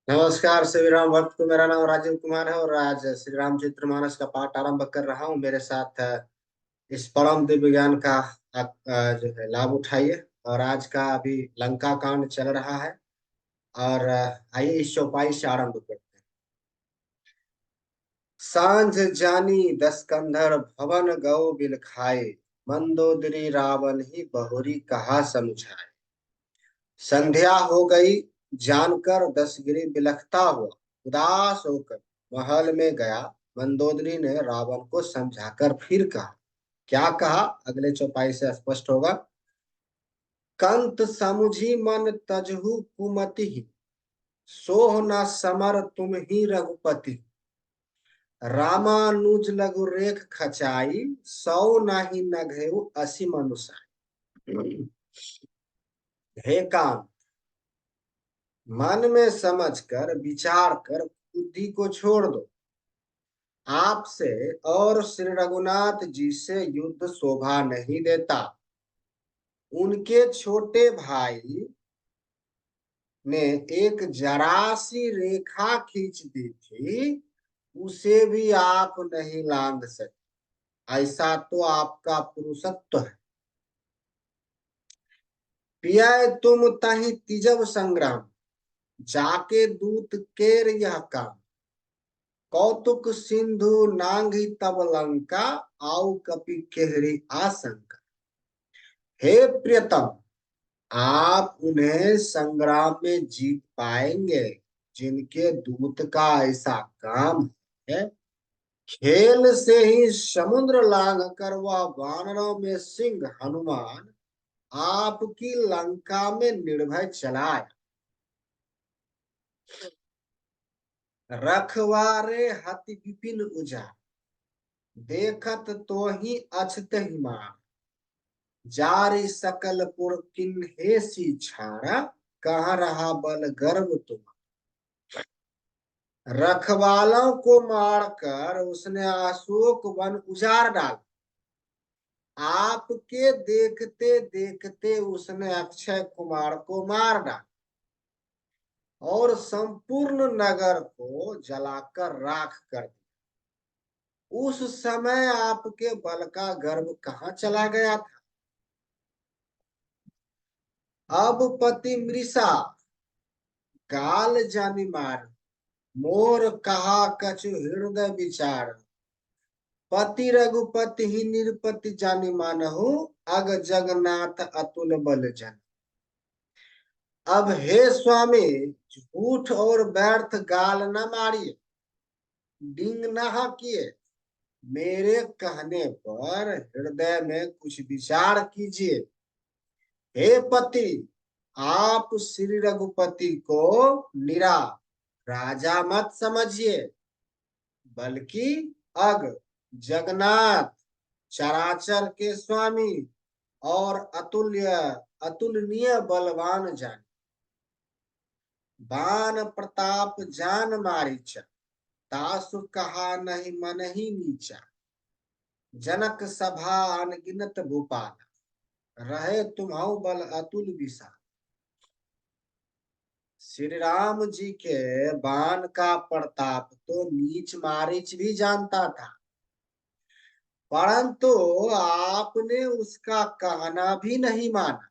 नमस्कार। श्री राम भक्त को मेरा नाम राजीव कुमार है और आज श्री रामचरितमानस का पाठ आरंभ कर रहा हूँ। मेरे साथ इस परम दिव्य ज्ञान का आप जो है लाभ उठाइए। और आज का अभी लंका कांड चल रहा है और आइए इस चौपाई से आरंभ करते हैं। सांझ जानी दस कंधर भवन गौ बिल खाए, मंदोदरी रावण ही बहुरी कहा समझाए। संध्या हो गई जानकर दशगिरी बिलखता हुआ, उदास होकर महल में गया। मंदोदरी ने रावण को समझाकर फिर कहा। क्या कहा अगले चौपाई से स्पष्ट होगा। कंत समुझी मन तजहु कुमति, सोह न समर तुम ही रघुपति। रामानुज लघु रेख खचाई, सौ नाही नघेउ असी मनुषाई। हे कांत, मन में समझकर विचार कर बुद्धि को छोड़ दो। आपसे और श्री रघुनाथ जी से युद्ध शोभा नहीं देता। उनके छोटे भाई ने एक जरासी रेखा खींच दी थी, उसे भी आप नहीं लांघ सके। ऐसा तो आपका पुरुषत्व है। पिया तुम तहि तिजब संग्राम, जाके दूत केर यह काम। कौतुक सिंधु नांगी तब लंका, आउ कपि केहरी आशंका। हे प्रियतम, आप उन्हें संग्राम में जीत पाएंगे जिनके दूत का ऐसा काम है। खेल से ही समुद्र लांघ कर वह वानरों में सिंह हनुमान आपकी लंका में निर्भय चलाया। रखवारे हति विपिन उजाड़, देखत तो ही अछत ही मार। जारी सकल पुर किन्हे सी छाड़ा, कहाँ रहा बल गर्व तुम। रखवालों को मारकर उसने अशोक वन उजाड़ डाला। आपके देखते देखते उसने अक्षय कुमार को मार डाला और संपूर्ण नगर को जलाकर राख कर दिया। उस समय आपके बल का गर्व कहाँ चला गया था। अब पति मृषा काल जानी मार, मोर कहा कछु हृदय विचार। पति रघुपति ही निरपति जानी मानहु, अग जगन्नाथ अतुल बल जन। अब हे स्वामी, झूठ और व्यर्थ गाल न मारिए, डिंग न किए। मेरे कहने पर हृदय में कुछ विचार कीजिए। हे पति, आप श्री रघुपति को निरा राजा मत समझिए, बल्कि अग जगन्नाथ चराचर के स्वामी और अतुलनीय बलवान जान। बान प्रताप जान मारीचा, तासु कहा नहीं मन ही नीचा। जनक सभा अनगिनत भूपाल, रहे तुम्हाउ बल अतुल विशाल। श्री राम जी के बाण का प्रताप तो नीच मारीच भी जानता था, परंतु आपने उसका कहना भी नहीं माना।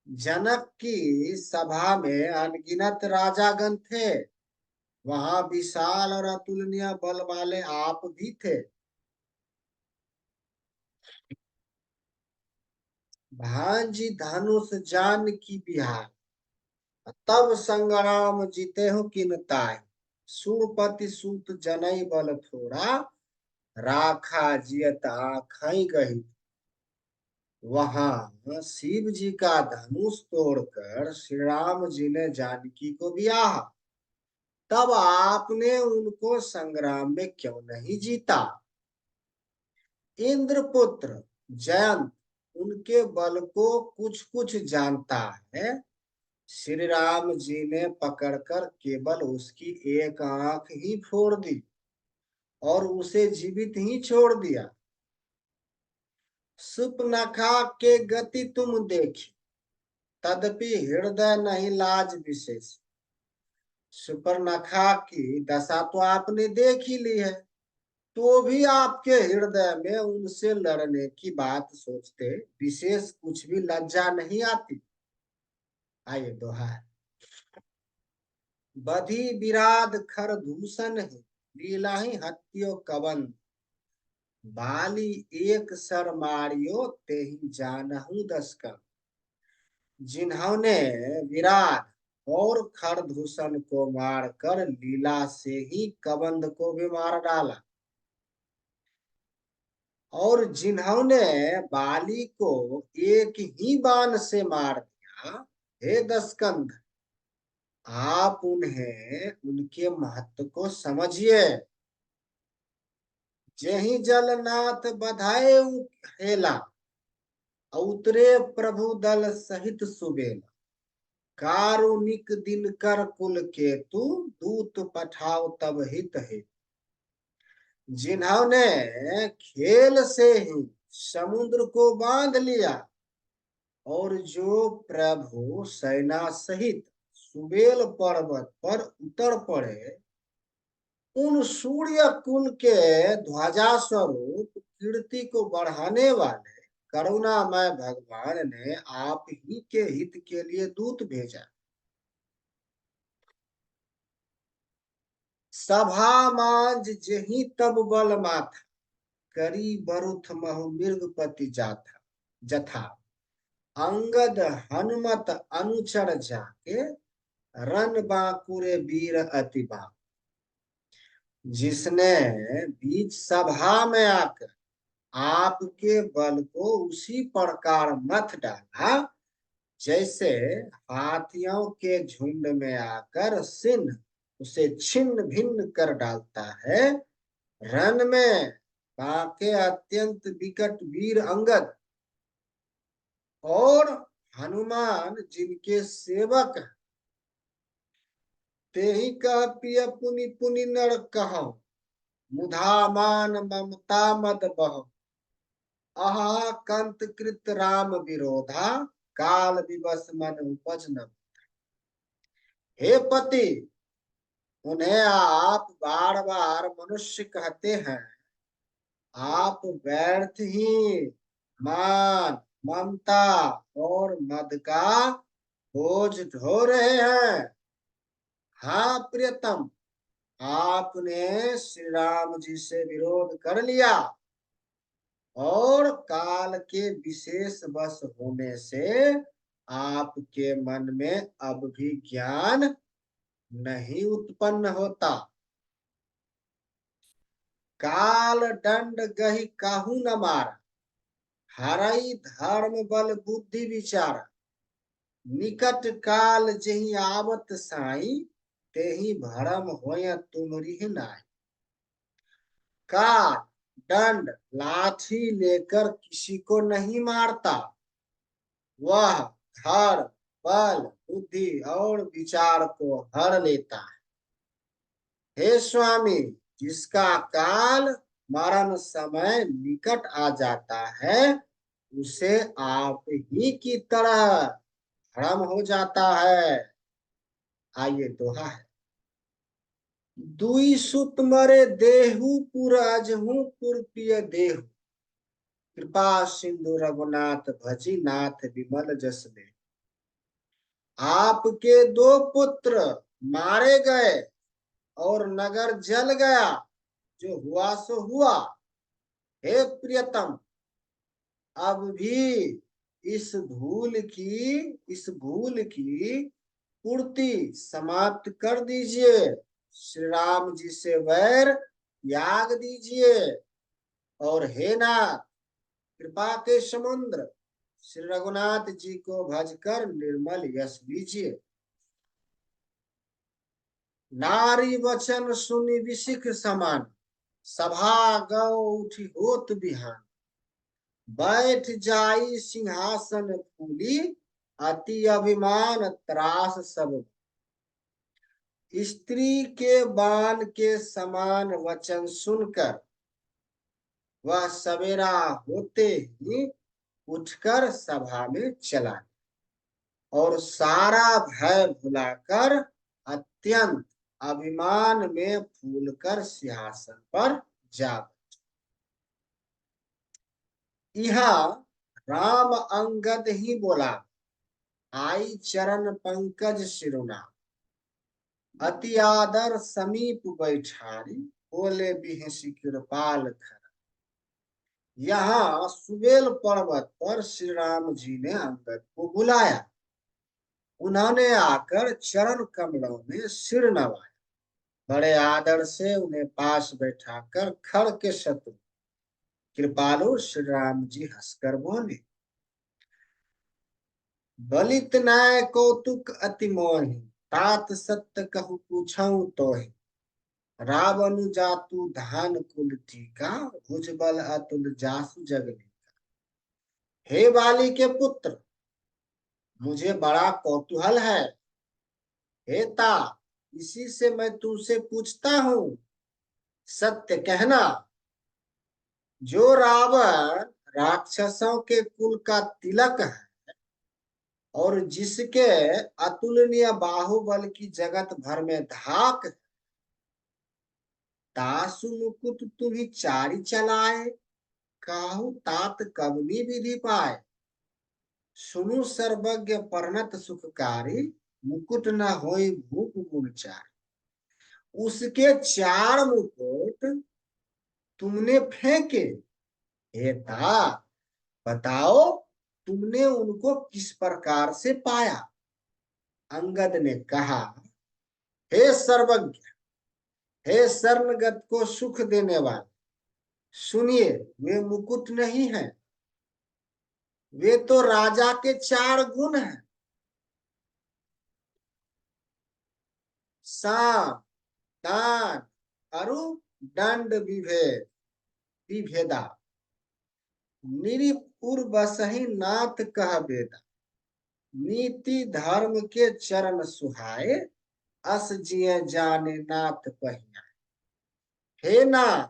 जनक की सभा में अनगिनत राजागण थे, वहां विशाल और अतुलनीय बल वाले आप भी थे। भांजी धनुष जान की बिहार, तब संग्राम जीते हो किन ताय। सुरपति सूत जनई बल थोड़ा, राखा जियत आखई गही। वहां शिव जी का धनुष तोड़कर श्री राम जी ने जानकी को ब्याहा, तब आपने उनको संग्राम में क्यों नहीं जीता। इंद्रपुत्र जयंत उनके बल को कुछ कुछ जानता है। श्री राम जी ने पकड़कर केवल उसकी एक आंख ही फोड़ दी और उसे जीवित ही छोड़ दिया। सुपनखा के गति तुम देखी, तदपि हृदय नहीं लाज विशेष। सुपर्णखा की दशा तो आपने देख ही ली है, तो भी आपके हृदय में उनसे लड़ने की बात सोचते विशेष कुछ भी लज्जा नहीं आती। आइए दोहा है। बधी विराद खर दूषण है, लीलाही हत्यो कबंद, बाली एक सर मारियो तेहि जानहु दसकन। जिन्होंने विराट और खरदूषण को मारकर लीला से ही कबंध को भी मार डाला, और जिन्होंने बाली को एक ही बाण से मार दिया, हे दसकंध आप उन्हें उनके महत्व को समझिए। जही जलनाथ बधाए हेला, उतरे प्रभु दल सहित सुबेला, कारुणिक दिनकर कुल केतु, दूत पठाओ तब हित है। जिन्होंने खेल से ही समुद्र को बांध लिया, और जो प्रभु सेना सहित सुबेल पर्वत पर उतर पड़े, उन सूर्य कुल के ध्वजा स्वरूप कीर्ति को बढ़ाने वाले करुणामय भगवान ने आप ही के हित के लिए दूत भेजा। सभा मांझ जही तब बल माथा, करी बरुथ महु मृगपति जाथा जथा, अंगद हनुमत अनुचर जाके, रन बांकुरे वीर अति बा। जिसने बीच सभा में आकर आपके बल को उसी प्रकार मथ डाला, जैसे हाथियों के झुंड में आकर सिंह उसे छिन्न भिन्न कर डालता है। रण में बाके अत्यंत विकट वीर अंगद और हनुमान जिनके सेवक हैं, ते ही कह पिय पुनि पुनि नर कहो, मुधा मान ममता मद बहो, अहा कंत कृत राम विरोधा, काल विवश मन उपज न। हे पति, उन्हें आप बार बार मनुष्य कहते हैं, आप व्यर्थ ही मान ममता और मद का बोझ ढो रहे हैं। हाँ प्रियतम, आपने श्री राम जी से विरोध कर लिया, और काल के विशेष वश होने से आपके मन में अब भी ज्ञान नहीं उत्पन्न होता। काल दंड गही काहू न मारा, हरई धर्म बल बुद्धि विचारा, निकट काल जही आवत साई, तेही भरम होय तुमरी नाई। काल दंड लाठी लेकर किसी को नहीं मारता, वह धर्म बल बुद्धि और विचार को हर लेता है। हे स्वामी, जिसका काल मरण समय निकट आ जाता है, उसे आप ही की तरह भ्रम हो जाता है। आइए दोहा है। दुई सुत मरे देहु पुर अजहू पुर पिय देहु, कृपा सिंधु रघुनाथ भजी नाथ विमल जस दे। आपके दो पुत्र मारे गए और नगर जल गया, जो हुआ सो हुआ। हे प्रियतम, अब भी इस भूल की पूर्ति समाप्त कर दीजिए। श्री राम जी से वैर त्याग दीजिए, और हे नाथ, कृपा के समुद्र श्री रघुनाथ जी को भजकर निर्मल यश लीजिए। नारी वचन सुनि विशिख समान, सभा गौ उठी होत बिहान। बैठ जाई सिंहासन फूली, अति अभिमान त्रास सब। स्त्री के बाण के समान वचन सुनकर वह सवेरा होते ही उठकर सभा में चला, और सारा भय भुलाकर अत्यंत अभिमान में फूलकर सिंहासन पर जा यहाँ राम अंगद ही बोला, आई चरण पंकज सिरुना, अति आदर समीप बैठारी, बोले बिहसी कृपाल खर। यहाँ सुबेल पर्वत पर श्री राम जी ने अंगद को बुलाया। उन्होंने आकर चरण कमलों में सिर नवाया, बड़े आदर से उन्हें पास बैठाकर खड़ के शत्रु कृपालु श्री राम जी हंसकर बोले, बलित नाय कौतुक अति मोहि, तात सत्य कहु पूछऊं तोहि, रावण जातु धान कुल टीका, भुजबल अतुल जासु जगनीका। हे बाली के पुत्र, मुझे बड़ा कौतूहल है। हे ता, इसी से मैं तुमसे पूछता हूँ, सत्य कहना, जो रावण राक्षसों के कुल का तिलक है और जिसके अतुलनीय बाहुबल की जगत भर में धाक है, तासु मुकुट तुम्ही चारी चलाए, काहू तात कवनी विधि पाए। सुनु सर्वज्ञ परनत सुखकारी, मुकुट न होई भूप गुण चार। उसके चार मुकुट तुमने फेंके, हे ता बताओ तुमने उनको किस प्रकार से पाया। अंगद ने कहा, हे सर्वज्ञ, हे शरणगत को सुख देने वाले, सुनिए, वे मुकुट नहीं है, वे तो राजा के चार गुण हैं। साम, दान, अरु दंड विभेद विभेदा, निरिपुर बसहि नाथ कह बेदा, नीति धर्म के चरण सुहाए, अस जिये जाने नाथ पहिया। हे नाथ,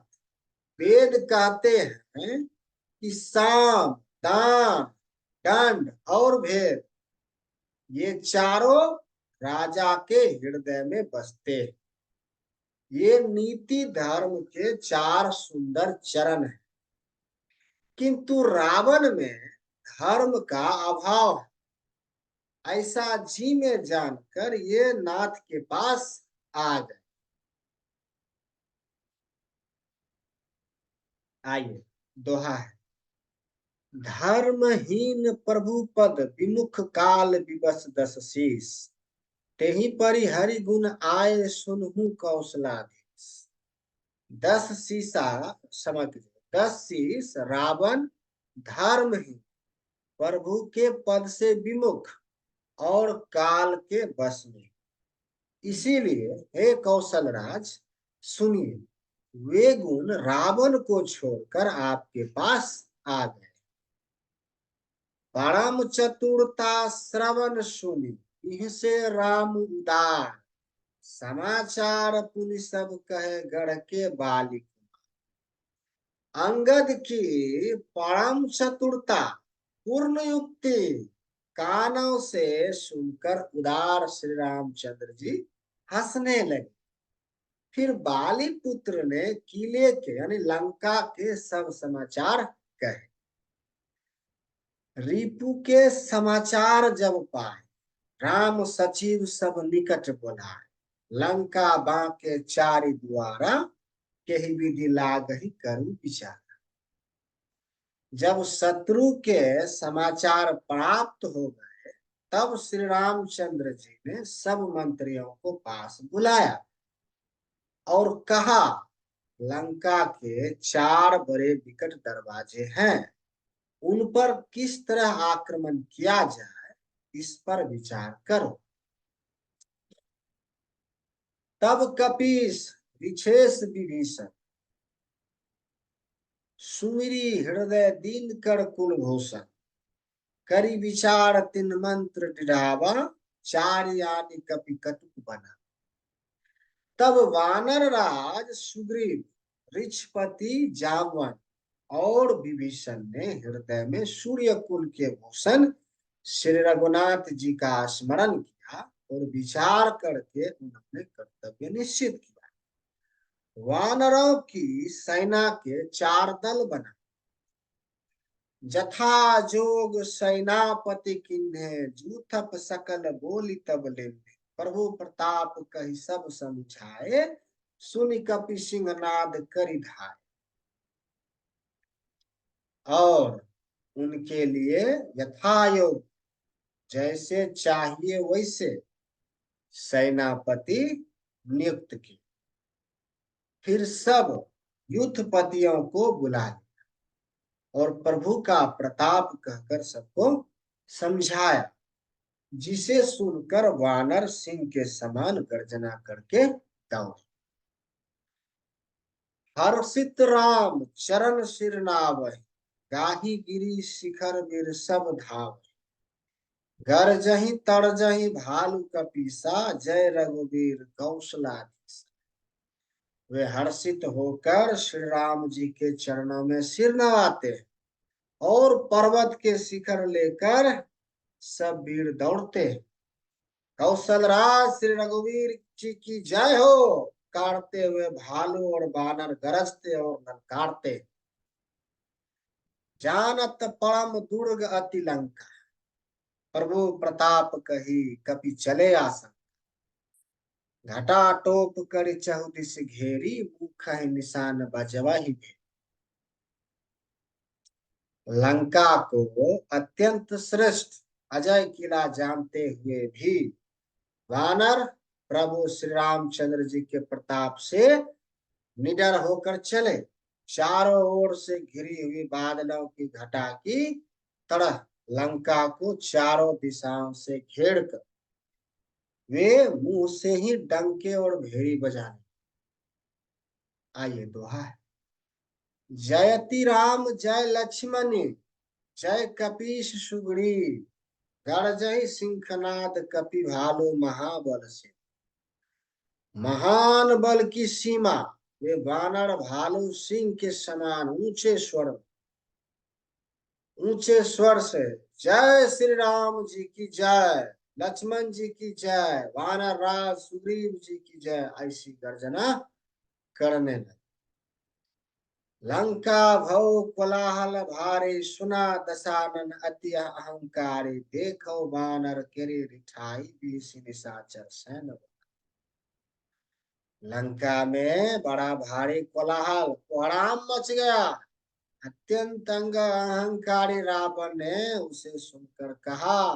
वेद कहते हैं कि साम, दान, दंड और भेद, ये चारों राजा के हृदय में बसते हैं। ये नीति धर्म के चार सुंदर चरण हैं, किंतु रावण में धर्म का अभाव है। ऐसा जी में जानकर ये नाथ के पास आ गए। आइए, दोहा है, धर्महीन प्रभु पद विमुख काल विवश दस शीस, तेहि परि हरि गुण आए सुनहु कौशलाधीश। 10 शीशा समझ, 10 शीश रावण धर्महीन, प्रभु के पद से विमुख और काल के वश में। इसीलिए हे कौशल राज, सुनिए, वे गुण रावण को छोड़कर आपके पास आ गए। परम चतुरता श्रवण सुनी, इहसे राम उदार, समाचार पुनि सब कहे गढ़ के बालिक। अंगद की परम चतुरता, पूर्ण युक्ति कानों से सुनकर उदार श्री रामचंद्र जी हंसने लगे। फिर बाली पुत्र ने किले के यानी लंका के सब समाचार कहे। रिपु के समाचार जब पाए, राम सचिव सब निकट बोलाए, लंका बांके चारि द्वारा, केहि विधि लागहि करू विचार। जब शत्रु के समाचार प्राप्त हो गए, तब श्री रामचंद्र जी ने सब मंत्रियों को पास बुलाया और कहा, लंका के 4 बड़े विकट दरवाजे हैं, उन पर किस तरह आक्रमण किया जाए, इस पर विचार करो। तब कपीस विशेष विभीषण, सुमिरी हृदय दीन कर कुलभूषण, करी विचार तिन मंत्र डिढ़ावा, चार यानी कपि कटुक बना। तब वानर राज सुग्रीव, ऋक्षपति जामवन और विभीषण ने हृदय में सूर्य कुल के भूषण श्री रघुनाथ जी का स्मरण किया और विचार करके उन्होंने कर्तव्य निश्चित किया। वानरों की सेना के 4 दल बना, जथा जोग सेनापति किन्हे, जूथप सकल बोली तब लेने। प्रभु प्रताप कही सब समझाए, सुनि कपि सिंह नाद करि धाय। और उनके लिए यथायोग जैसे चाहिए वैसे सेनापति नियुक्त किए। फिर सब युद्धपतियों को बुला लिया और प्रभु का प्रताप कहकर सबको समझाया, जिसे सुनकर वानर सिंह के समान गर्जना करके दौड़े। हर्षित राम चरण सिर नावहि, गाही गिरी शिखर वीर सब धावहि। गरजहि तड़जहि भालू कपीसा, जय रघुवीर कौशलाधीश। वे हर्षित होकर श्री राम जी के चरणों में सिर नवाते हैं और पर्वत के शिखर लेकर सब वीर दौड़ते हैं। कौशल राज श्री रघुवीर जी की जय हो, काटते हुए भालू और बानर गरजते और ललकारते। जानत परम दुर्ग अति लंका, प्रभु प्रताप कही कपि चले आसन। घटा टोप कर चहुदिस घेरी, मुख निशान बजवाही में। लंका को अत्यंत श्रेष्ठ अजय किला जानते हुए भी वानर प्रभु श्री रामचंद्र जी के प्रताप से निडर होकर चले। चारों ओर से घिरी हुई बादलों की घटा की तरह लंका को चारों दिशाओं से घेर कर वे मुंह से ही डंके और भेड़ी बजाने। आइए दोहा है। जयति राम जय लक्ष्मण, जय कपीश सुग्रीव। गरजहि सिंहनाद कपि भालू महाबल से। महान बल की सीमा, वे वानर भालू सिंह के समान ऊंचे स्वर से जय श्री राम जी की जय, लक्ष्मण जी की जय, वानर राज सुग्रीव जी की जय, ऐसी गर्जना करने लगे। लंका भव कोलाहल भारे, सुना दशानन अति अहंकारे। देखो बानर केरे रिठाई, बीस निशाचर सैन। लंका में बड़ा भारी कोलाहल कोहराम मच गया। अत्यंत अहंकारी रावण ने उसे सुनकर कहा,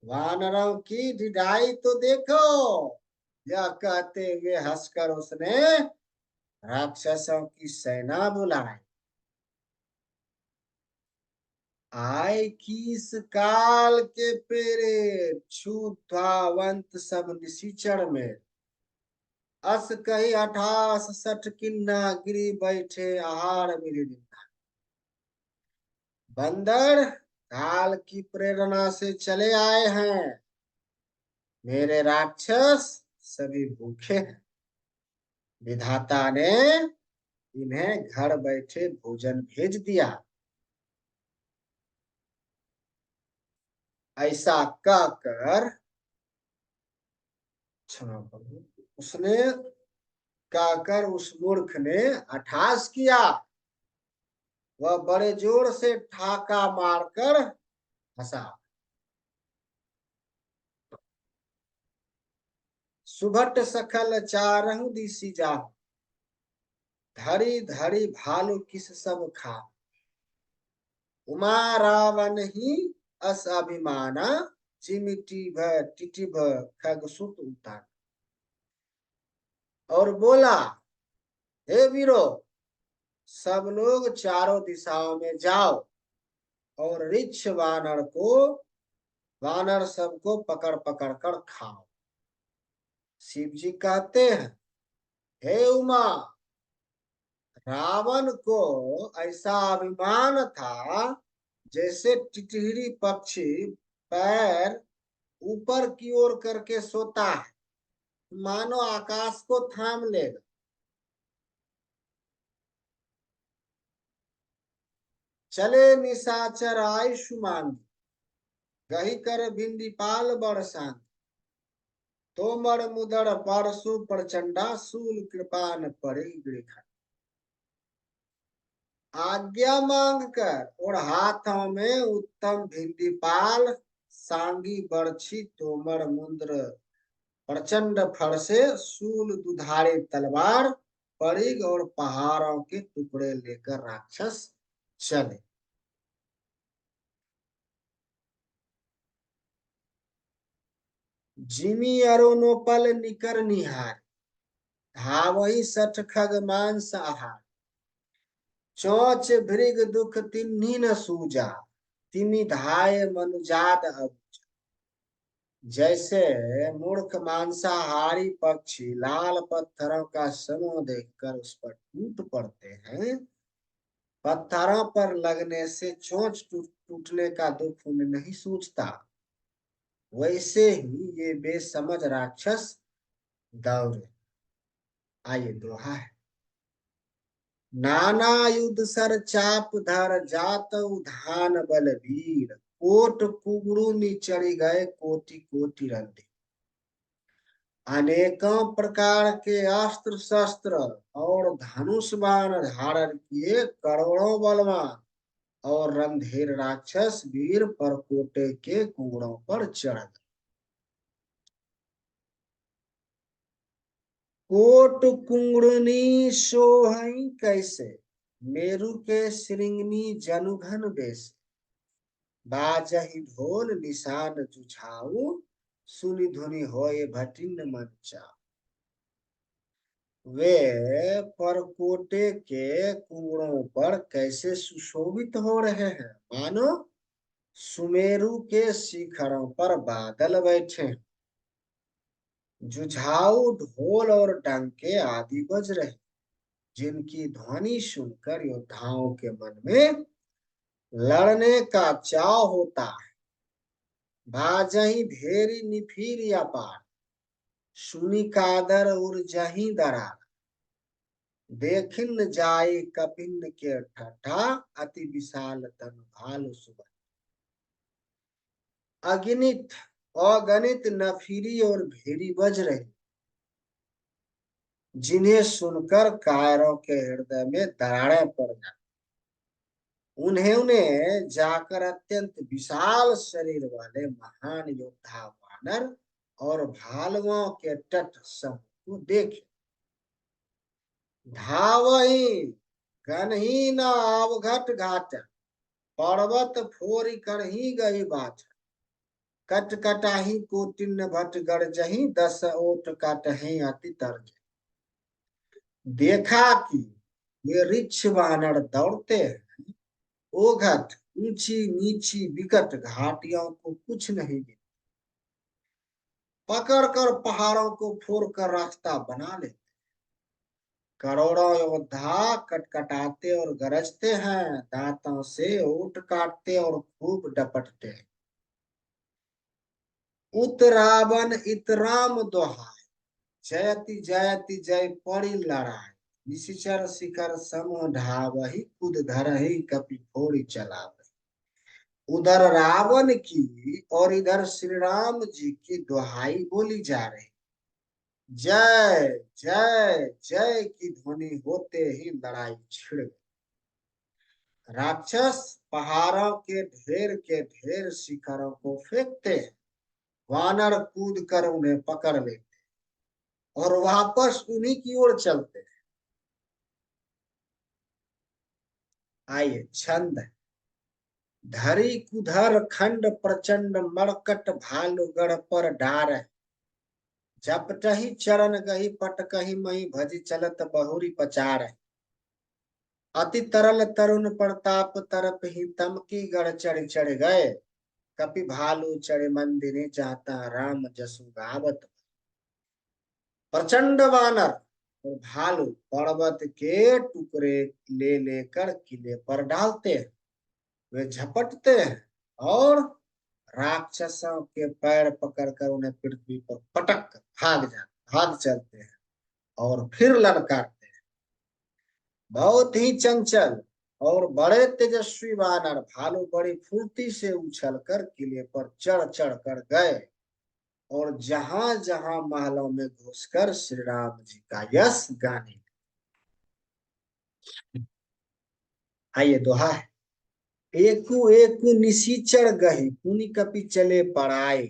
वानरों की ढिठाई तो देखो। यह कहते हुए हंसकर उसने राक्षसों की सेना बुलाई। आय किस काल के पेरे, छूतावंत सब निशिचर में। अस कही 68 किन्ना, गिरी बैठे आहार मिली। बंदर काल की प्रेरणा से चले आए हैं, मेरे राक्षस सभी भूखे हैं। विधाता ने इन्हें घर बैठे भोजन भेज दिया। ऐसा कहकर उसने कहकर उस मूर्ख ने अट्टहास किया। वह बड़े जोर से ठाका मारकर हंसा। सुभट सखल चारहु दिसि जाहु, धरी धरी भालू किस सब खा। उमा रावण ही अस अभिमाना, जिमिटी भ टिटिभ खगसुत उतान। और बोला, हे वीरो, सब लोग चारों दिशाओं में जाओ और रिच्छ वानर सबको पकड़ पकड़ कर खाओ। शिव जी कहते हैं, हे उमा, रावण को ऐसा अभिमान था जैसे टिटहरी पक्षी पैर ऊपर की ओर करके सोता है, मानो आकाश को थाम लेगा। चले निशाचर आयुषमान, गही कर भिंडी पाल बरसांग। तोमर मुदर परसु प्रचंडा सूल कृपान पड़े गृह। आज्ञा मांग कर और हाथों में उत्तम भिंडी पाल, सांगी बरछी तोमर मुद्र प्रचंड फर से शूल दुधारे तलवार, परिग और पहाड़ों के टुकड़े लेकर राक्षस चले। जिमी अरुणोपल निकर निहार, धावही सठ खग मांस आहार। चोच भृग दुख तिन्ही न सूजा, तिमी धाय मनुजाद अब। जैसे मूर्ख मांसाहारी पक्षी लाल पत्थरों का समूह देखकर उस पर टूट पड़ते हैं, पत्थरों पर लगने से चोंच टूटने का दुख उन्हें नहीं सूझता, वैसे ही ये बेसमझ राक्षस दौड़े। आइए दोहा है। नाना युद्ध सर चाप धर जात उधान बलवीर, कोट कुगड़ू चढ़ी गए कोटि कोटि रंधे। अनेकों प्रकार के अस्त्र शस्त्र और धनुष बाण धारण किए करोड़ों बलवान और रणधीर राक्षस वीर परकोटे के कुगड़ों पर चढ़ गए। कोट कुंगड़नी सोहई कैसे, मेरु के श्रृंगनी जनुघन बेस। बाजहि ढोल निशान जुझाऊ, सुनि धुनि होए भटिन मन चाऊ। वे परकोटे के कुंगड़ों पर कैसे सुशोभित हो रहे हैं, मानो सुमेरु के शिखरों पर बादल बैठे। जुझाऊ ढोल और डंके आदि बज रहे, जिनकी ध्वनि सुनकर योद्धाओं के मन में लड़ने का चाव होता है। बाजही भेरी निफिर अपार, सुनी कादर उर्जही दरार। देखिन जाए कपिन के ठट्ठा, अति विशाल तन भालु सुबह। अगणित अगणित नफीरी और भेरी बज रही, जिन्हें सुनकर कायरों के हृदय में दरारें पड़ जाती। उन्हें जाकर अत्यंत विशाल शरीर वाले महान योद्धा वानर और भालुओं के तट समूह को देखे। धावही गनही न अवघट घाट, पर्वत फोरी करही गई बात। कट कटाही कोटिन भट गढ़ जही, दस ओट काटही अति तर्ज। देखा कि ये रिछ वानर दौड़ते हैं, ओघट ऊंची नीची विकट घाटियों को कुछ नहीं गिनते, पकड़ कर पहाड़ों को फोड़ कर रास्ता बना लेते। करोड़ों योद्धा कटकटाते और गरजते हैं, दांतों से ओट काटते और खूब डपटते हैं। उत्तरावन इतराम दोहाय, जयति जयति जय पड़ी लड़ाई। निशिचर शिखर समूह ढावही, कूद धरही कपि फोड़ी चलावही। उधर रावण की और इधर श्री राम जी की दुहाई बोली जा रही। जय जय जय की ध्वनि होते ही लड़ाई छिड़ गई। राक्षस पहाड़ों के ढेर शिखरों को फेंकते हैं, वानर कूद कर उन्हें पकड़ लेते और वापस उन्हीं की ओर चलते हैं। आइए छंद है। धरी कुधर खंड प्रचंड मरकट भालू गढ़ पर डार है। जपटही चरण गही पट कही मही भजी चलत बहुरी पचार है। अति तरल तरुण प्रताप तरप ही तम की गढ़ चढ़ चढ़ गए। कपि भालू चढ़े मंदिरे चाहता राम जसु गावत। प्रचंड वानर और भालू पर्वत के टुकड़े ले लेकर किले पर डालते हैं। वे झपटते हैं और राक्षसों के पैर पकड़कर उन्हें पृथ्वी पर पटक कर भाग चलते हैं और फिर ललकारते हैं। बहुत ही चंचल और बड़े तेजस्वी वानर भालू बड़ी फुर्ती से उछल कर किले पर चढ़ चढ़ कर गए और जहां जहां महलों में घुसकर श्री राम जी का यश गाने। आइए दोहा है। एकु एकु निसीचर गही पुनि कपि चले पड़ाए,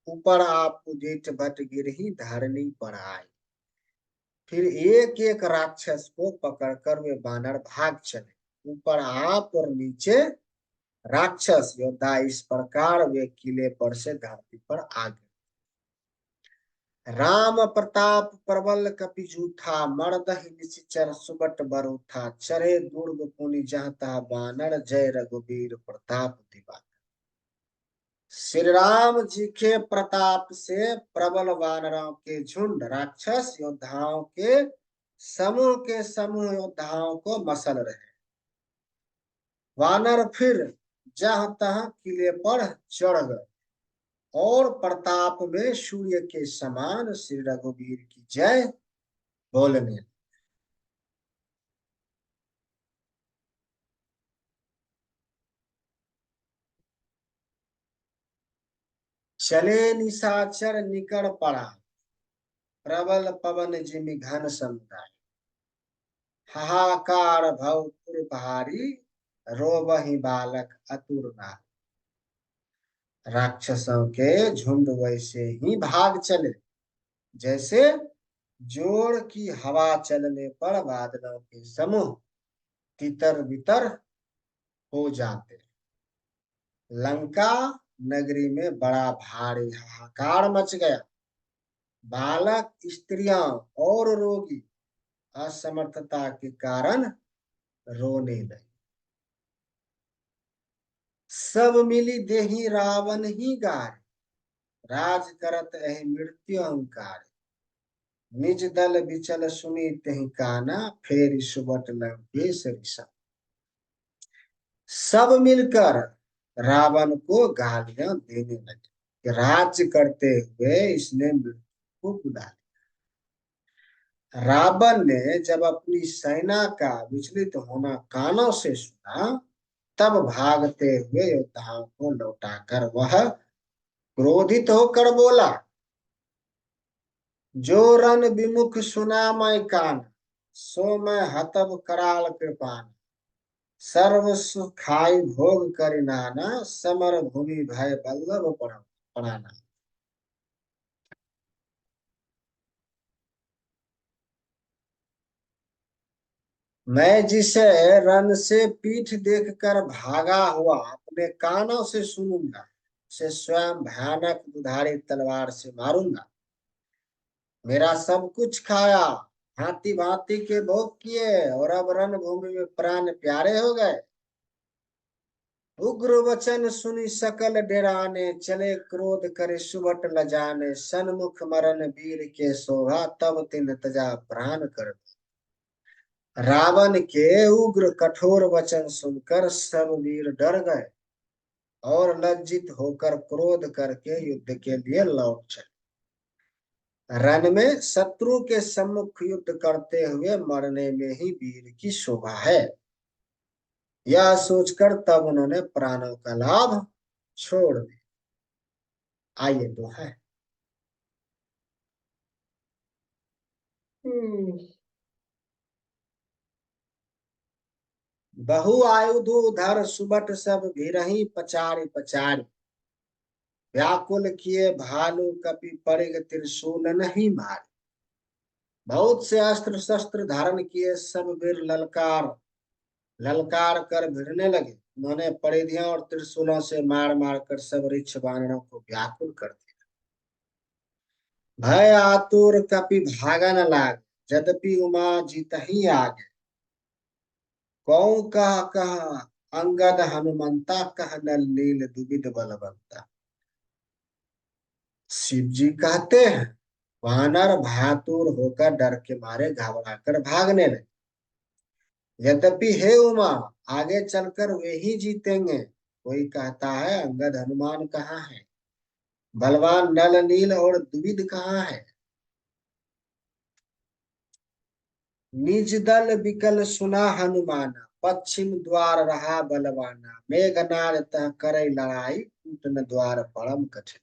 ऊपर आप जेठ भट गिरही धरनी पड़ाए। फिर एक एक राक्षस को पकड़कर वे बानर भाग चले। ऊपर आप और नीचे राक्षस योद्धा, इस प्रकार वे किले पर से धरती पर आ गए। राम प्रताप प्रबल कपि जूठा, मर्दहि निशिचर सुबट बरूठा। चढ़े दुर्ग पुनि जहाँ तहाँ बानर, जय रघुवीर प्रताप दिवाकर। श्री राम जी के प्रताप से प्रबल वानरों के झुंड, राक्षस योद्धाओं के समूह योद्धाओं को मसल रहे। वानर फिर जहां तहां किले पर चढ़ गए और प्रताप में सूर्य के समान श्री रघुवीर की जय बोलने। चले निशाचर निकट पड़ा, प्रबल पवन जिमि घन समुदाय। हाहाकार भव पुर भारी, रोबहि बालक अतुर नार। राक्षसों के झुंड वैसे ही भाग चले जैसे जोर की हवा चलने पर बादलों के समूह तितर बितर हो जाते। लंका नगरी में बड़ा भारी हाहाकार मच गया। बालक, स्त्रियां और रोगी असमर्थता के कारण रोने लगे। सब मिली देही रावण ही गाय, राज करत एहि मृत्यु अहंकार। निज दल बिचल सुनी तेहि काना, फेर सुबट लंकेश रिसा। सब मिलकर रावण को गालियां देने लगे कि राज्य करते हुए इसने मृत्यु को बुला लिया। रावण ने जब अपनी सेना का विचलित होना कानों से सुना, तब भागते हुए योद्धाओं को लौटाकर वह क्रोधित होकर बोला, जो रन विमुख सुना मैं कान, सो मैं हतब कराल कृपान। सर्व सुख खाई भोग करि नाना, समर भूमि भय बल्लभ पड़ाना। मैं जिसे रन से पीठ देखकर भागा हुआ अपने कानों से सुनूंगा, उसे स्वयं भयानक दुधारी तलवार से मारूंगा। मेरा सब कुछ खाया, भांति भांति के भोग किए और अब रणभूमि में प्राण प्यारे हो गए। उग्र वचन सुनी सकल डेराने, चले क्रोध करे सुबट लजाने। सन्मुख मरण वीर के शोभा, तब तिन तजा प्राण कर। रावण के उग्र कठोर वचन सुनकर सब वीर डर गए और लज्जित होकर क्रोध करके युद्ध के लिए लौट चले। रण में शत्रु के सम्मुख युद्ध करते हुए मरने में ही वीर की शोभा है, यह सोचकर तब उन्होंने प्राणों का लाभ छोड़ दिया। आइए तो है। बहु आयुधोधर सुबट सब भिरही पचारि पचारि। व्याकुल किए भालू कपि परिग त्रिशूल नहीं मारे। बहुत से अस्त्र शस्त्र धारण किए सब वीर ललकार ललकार कर भिड़ने लगे। उन्होंने परिधियों और त्रिशूलों से मार मार कर सब ऋक्ष वानरों को व्याकुल कर दिया। भय आतुर कपि भागन लाग, यद्यपि उमा जीत ही आगे। कौ कह अंगद हनुमंता, कह नल नील दुबिध बलवंता। शिव जी कहते हैं, वानर भयातुर होकर डर के मारे घबरा कर भागने लगे। यद्यपि हे उमा, आगे चलकर वे ही जीतेंगे। कोई कहता है अंगद हनुमान कहाँ है, बलवान नल नील और द्विविद कहाँ है। निज दल विकल सुना हनुमाना, पश्चिम द्वार रहा बलवाना। मेघनाद तह करे लड़ाई, टूटन द्वार परम कठिन।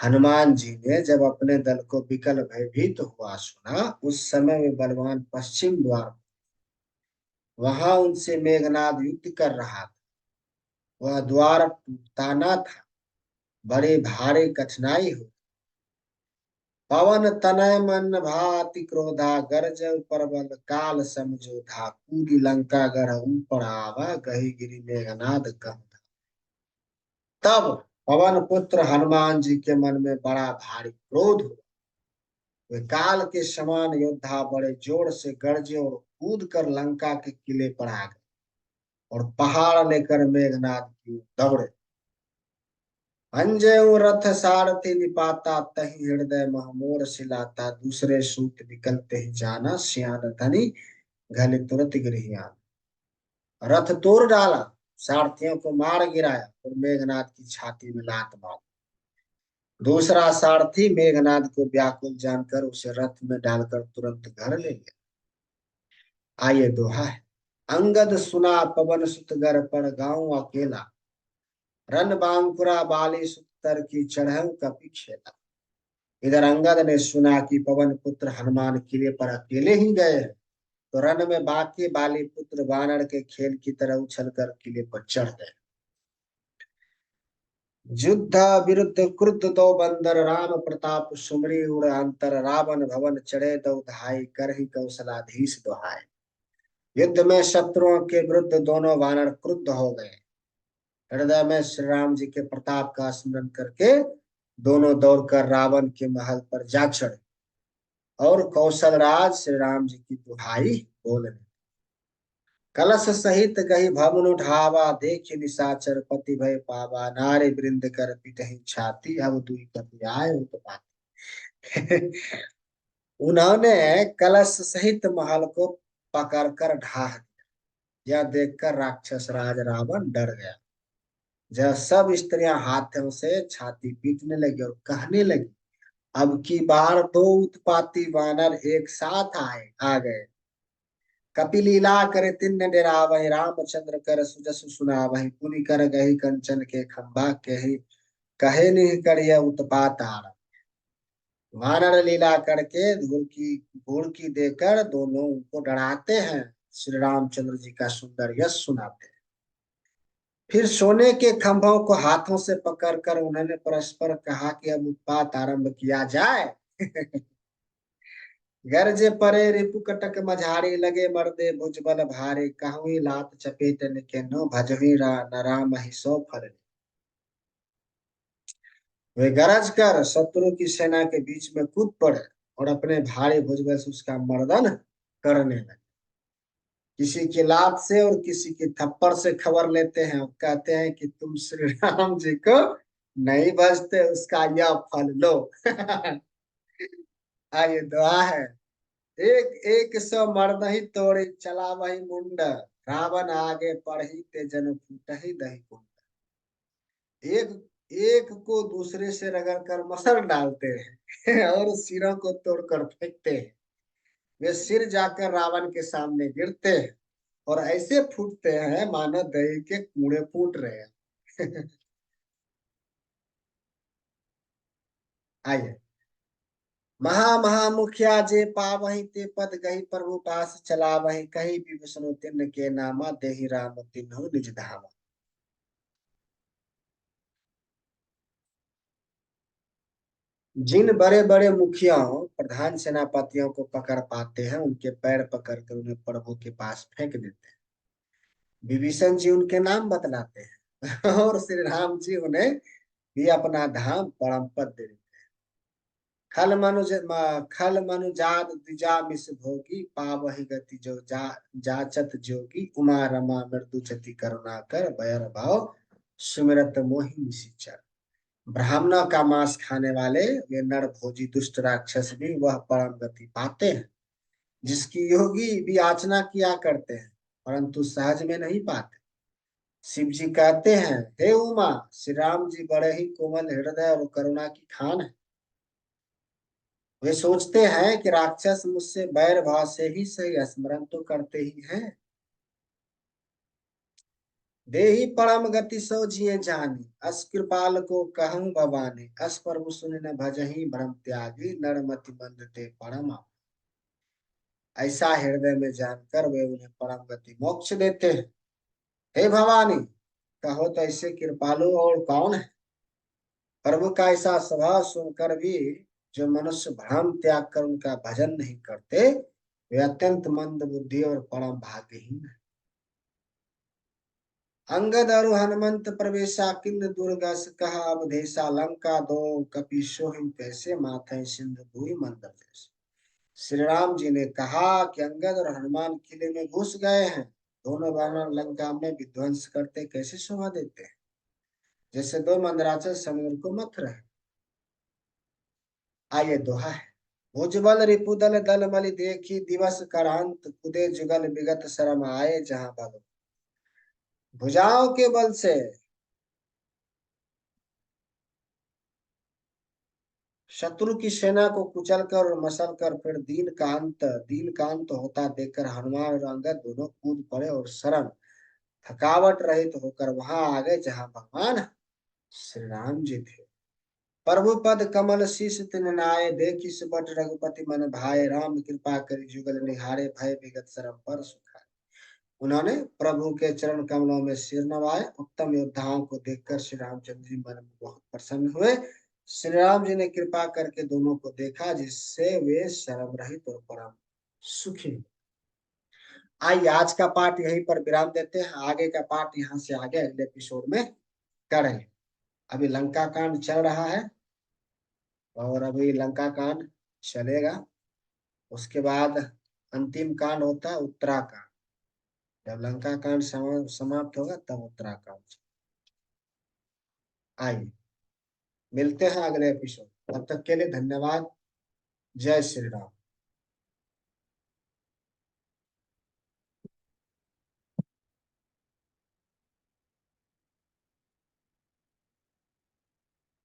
हनुमान जी ने जब अपने दल को विकल भयभीत हुआ सुना, उस समय में बलवान पश्चिम द्वार, वहां उनसे मेघनाद युद्ध कर रहा था। वह द्वार ताना था, बड़े भारी कठिनाई हो। पवन तनय मन भाति क्रोधा, गरजव परबल काल समझोधा, पूरी लंका गढ़ ऊपर आवा, गही गिरि मेघनाद कम। तब पवन पुत्र हनुमान जी के मन में बड़ा भारी क्रोध हुआ। वे काल के समान योद्धा बड़े जोर से गरजे और कूद कर लंका के किले पर आ गए और पहाड़ लेकर मेघनाद की ओर दौड़े। अंजय रथ सारथी निपाता, तहि हृदय महमोर सिलाता, दूसरे सूत निकलते ही जाना, सियान धनी घले तुरंत गृहियान। रथ तोड़ डाला, सारथियों को मार गिराया और मेघनाद की छाती में लात मारी। दूसरा सारथी मेघनाद को व्याकुल जानकर उसे रथ में डालकर तुरंत घर ले गया। आइए दोहा है। अंगद सुना पवन सुत गर पर, गाँव अकेला, रन बांकुरा बाली सुतर की चढ़ऊ कपि खेला। इधर अंगद ने सुना कि पवन पुत्र हनुमान किले पर अकेले ही गए हैं, तो रन में बाकी बाली पुत्र वानर के खेल की तरह उछलकर किले पर चढ़ गए। युद्ध विरुद्ध क्रुद्ध दो बंदर, राम प्रताप सुमरी उड़ अंतर, रावण भवन चढ़े दो धाई, करहि कौशलाधीश दोहाय। युद्ध में शत्रुओं के विरुद्ध दोनों वानर क्रुद्ध हो गए। हृदय में श्री राम जी के प्रताप का स्मरण करके दोनों दौड़कर रावण के महल पर जा चढ़े और कौशल राज श्री राम जी की दुहाई बोलने। कलश सहित गही भवन उठावा, देख निशाचर पति भय पावा, नारी वृंद कर पिटहि छाती, अब दुई कपि आए उत्पाती। उन्होंने कलश सहित महल को पकड़कर ढाह दिया। यह देखकर राक्षस राज रावण डर गया। जब सब स्त्रियां हाथों से छाती पीटने लगी और कहने लगी, अब की बार दो उत्पाती वानर एक साथ आ गए। कपिलीला करे तिन्न डेरावहि, रामचंद्र कर सुजसु सुनावहि, पुनि कर गही कंचन के खंभा, कहे कहे नहीं करिय उत्पात आरंभ। वानर लीला करके धूल की देकर दोनों उनको डराते हैं, श्री रामचंद्र जी का सुंदर यश सुनाते हैं। फिर सोने के खंभों को हाथों से पकड़कर उन्होंने परस्पर कहा कि अब उत्पात आरंभ किया जाए। गर्जे परे रिपु कटक मझारी, लगे मर्दे भुजबल भारे, कहूँ लात चपेटन के नो, भजहि न राम ही सो फल। वे गरज कर शत्रु की सेना के बीच में कूद पड़े और अपने भारी भुजबल से उसका मर्दन करने लगे। किसी की लात से और किसी की थप्पड़ से खबर लेते हैं और कहते हैं कि तुम श्री राम जी को नहीं भजते, उसका यह फल लो। आइए दुआ है। एक एक सौ मर्द ही तोड़े, चला वही मुंड, रावण आगे पढ़ी ते जन फूटहि दही कुंड। एक एक को दूसरे से रगड़ कर मसल डालते हैं और सिरों को तोड़कर फेंकते हैं। वे सिर जाकर रावण के सामने गिरते हैं और ऐसे फूटते हैं मानो दही के कूड़े फूट रहे हैं। आइए। महा महामुखिया जे पावहि, ते पद गही प्रभु पास चला वही, कहीं भी विष्णु तिन्न के नामा, देहि राम तिन्हु निज धामा। जिन बड़े बड़े मुखियाओं प्रधान सेनापतियों को पकड़ पाते हैं, उनके पैर पकड़कर उन्हें प्रभु के पास फेंक देते हैं। विभीषण जी उनके नाम बतलाते हैं और श्री राम जी उन्हें भी अपना धाम परम पद दे देते हैं। खल मनुजात द्विजा मिस भोगी, पावहि गति जो जाचत जोगी, उमा रमा मृदु जति करुणा कर, भयर भाव सुमिरत मोहि निशिचर। ब्राह्मणों का मांस खाने वाले वे नर भोजी दुष्ट राक्षस भी वह परम गति पाते हैं, जिसकी योगी भी याचना किया करते हैं परंतु सहज में नहीं पाते। शिव जी कहते हैं, हे उमा, श्री राम जी बड़े ही कोमल हृदय और करुणा की खान है। वे सोचते हैं कि राक्षस मुझसे बैर भाव से ही सही, स्मरण तो करते ही हैं। देहि परम गति सो जिये जानी, अस कृपाल को कहूँ भवानी, अस प्रभु सुन न भजहि भ्रम त्यागी, नरमति मंद ते परम। ऐसा हृदय में जानकर वे उन्हें परम गति मोक्ष देते हैं। हे भवानी, कहो तो ऐसे कृपालु और कौन है। प्रभु का ऐसा स्वभाव सुनकर भी जो मनुष्य भ्रम त्याग कर उनका भजन नहीं करते, वे अत्यंत मंद बुद्धि और परम भाग्यहीन है। अंगद और हनुमंत प्रवेशा किंद दुर्गस, कहा अवधेशा लंका दो कपि सोहिं कैसे, माथे सिंधु दुई मंद जैसे। श्री राम जी ने कहा कि अंगद और हनुमान किले में घुस गए हैं। दोनों वानर लंका में विध्वंस करते कैसे शोभा देते हैं, जैसे दो मंदराचल समुद्र को मथ रहे। आइए दोहा है। भुजबल रिपुदल दल बलि देखी, दिवस करांत कुदे जुगल विगत शरम आए, जहां भगत भुजाओं के बल से शत्रु की सेना को कुचल कर और मसल कर फिर दीन कांत होता देखकर हनुमान और अंगद दोनों कूद पड़े और शरण थकावट रहित होकर वहां आ गए जहां भगवान श्री राम जी थे। प्रभु पद कमल शीस तिन नाये, देखि सुबट रघुपति मन भाए, राम कृपा करि जुगल निहारे, भय विगत शरम पर सुखाए। उन्होंने प्रभु के चरण कमलों में सिर नवाए। उत्तम योद्धाओं को देखकर श्री रामचंद्र जी मन में बहुत प्रसन्न हुए। श्री राम जी ने कृपा करके दोनों को देखा, जिससे वे शर्म रहित और परम सुखी। आइए आज का पाठ यहीं पर विराम देते हैं। आगे का पाठ यहाँ से आगे अगले एपिसोड में करेंगे। अभी लंका कांड चल रहा है और अभी लंका कांड चलेगा। उसके बाद अंतिम कांड होता है उत्तराकांड। जब लंका कांड समाप्त होगा तब उत्तराकांड। आइए मिलते हैं अगले एपिसोड। तब तक के लिए धन्यवाद। जय श्री राम।